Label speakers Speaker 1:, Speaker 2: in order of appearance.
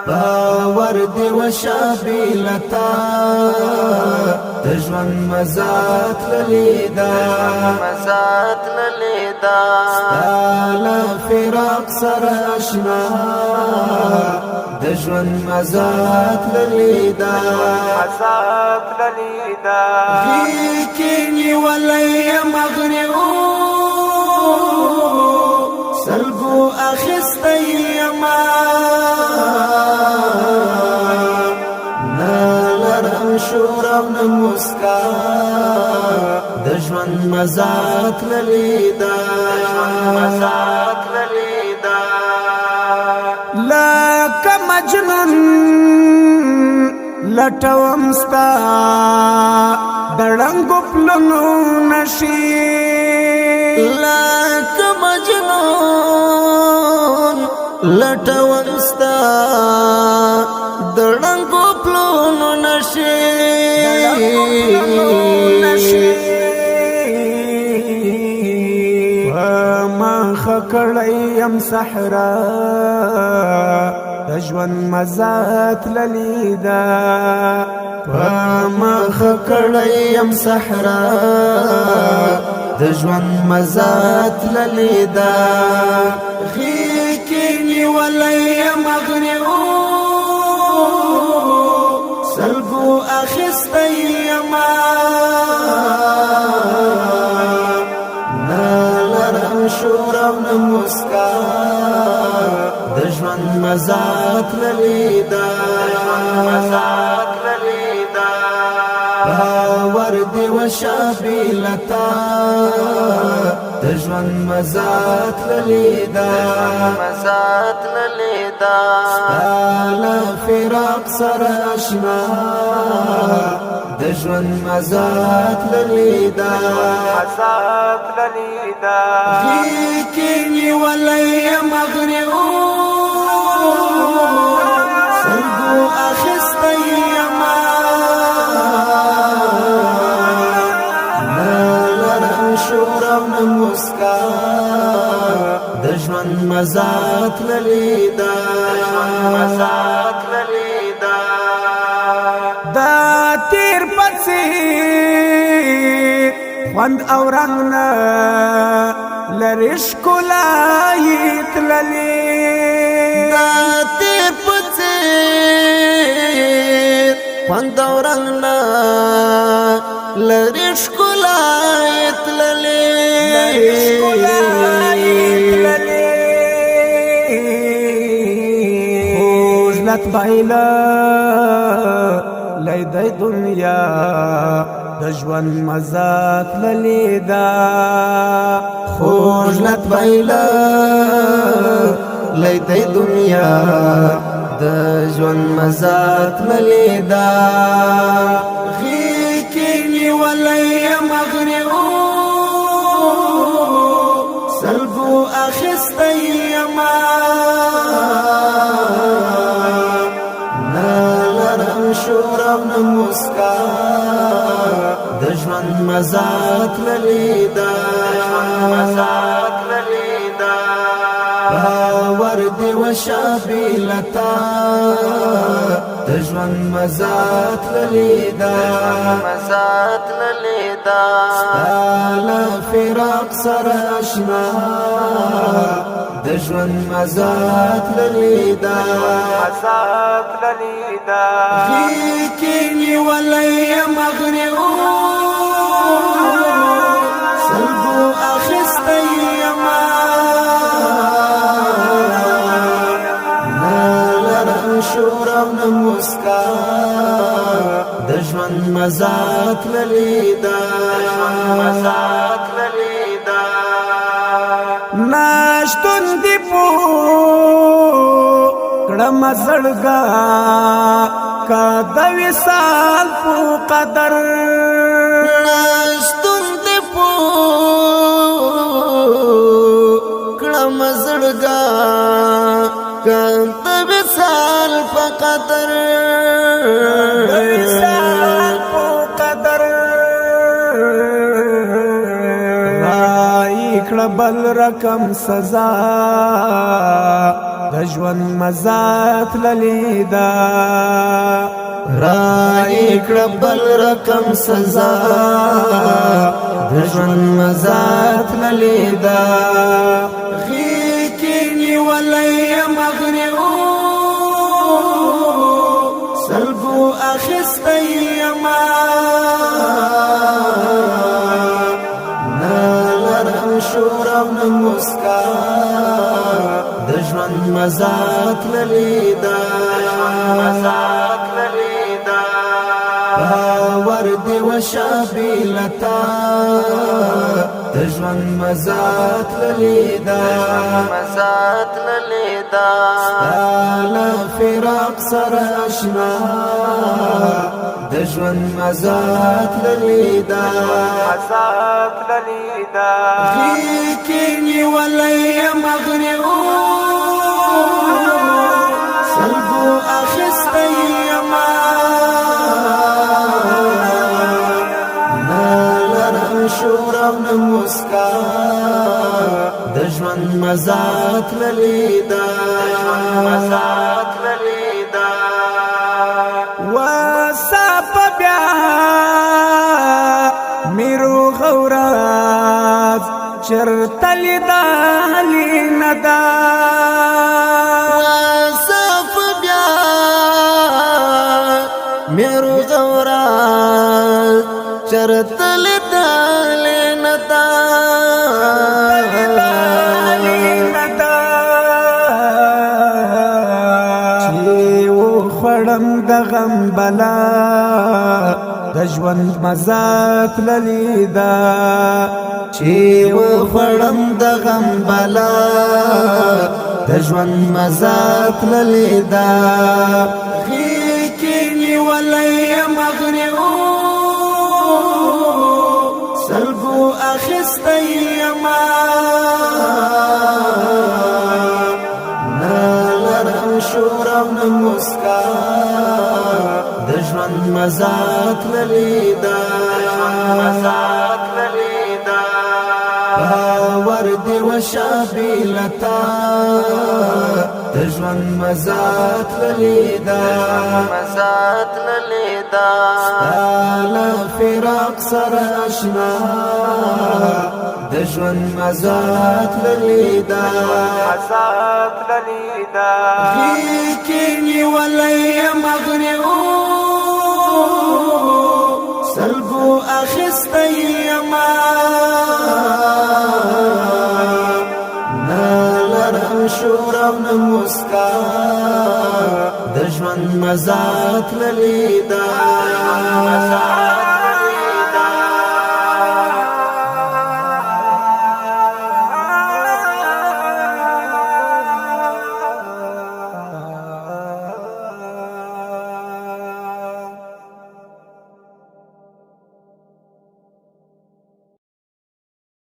Speaker 1: باور دی وشابی لتا دژوند مزات للیدا ستالا فراق سر اشنا دژوند مزات للیدا غیکنی ولی مغرعو سلگو اخستی یما شورم نمسکا دژوند مزات للیدا لکه مجنون لټوم ستا دړنګو پلونو نشي لکه مجنون لټوم ستا دړنګو پلونو نشي ما خکړیم صحرا دژوند مزات للیدا ما خکړیم صحرا دژوند مزات للیدا غیکنی ولی مغرعو سلگو اخستی یما نالرم شورم نمسکا دژوند مزات للیدا باور دی وشابی لتا دژوند مزات للیدا ستالا فراق سر اشنا دژوند مزات للیدا غیکنی ولی مغرعو سلگو اخستی یما نالرم شورم نمسکا دژوند مزات للیدا دا تیر پسی خوند او رنگنا لرش کلایت للی دا تیر پسی خوند او رنگنا لرش کلایت للی خوشلت بایلا لیدی دنیا دژوند مزات للیدا خوشلت بایلا لیدی دنیا دژوند مزات للیدا غیکنی ولی مغرعو سلگو اخستی یما شورم نمسکا دژوند مزات للیدا باور دی وشابی لتا دژوند مزات للیدا ستالا فراق سر اشنا دژوند مزات للیدا غیکنی ولی مغرعو سلگو اخستی یما نالرم شورم نمسکا دژوند مزات للیدا ناشتون دی پو کړم زړګا کا د وصال په قدر ناشتون دی پو کړم زړګا کا د وصال په قدر بل رقم سزا د ژوند مزات للیدا را کړه بل رقم سزا د ژوند مزات للیدا غي کې نیولې مغرب سلبو اخستې ما نالرم شورم مسکا د ژوند مزات للیدا ورد وشابلتا د ژوند مزات للیدا ستاله فراق سره اشنا د ژوند مزات للیدا غي کې نیولې مغرب سلبو اخستې ما شورم مسکا د ژوند مزات للیدا وصف بیا میرو غورات چرته لیدا لیندا وصف بیا میرو غورات چرته لیدا د غم بلا د ژوند مزات للیدا چې و خړم د غم بلا د ژوند مزات للیدا غي کې نیولې مغرب سلبو اخستې ما نالرم شورم مسکا د ژوند مزات للیدا ورد وشابلتا د ژوند مزات للیدا ستاله فراق سره اشنا د ژوند مزات للیدا غي کې نیولې مغرب سلبو اخستې ما نالرم شورم مسکا د ژوند مزات للیدا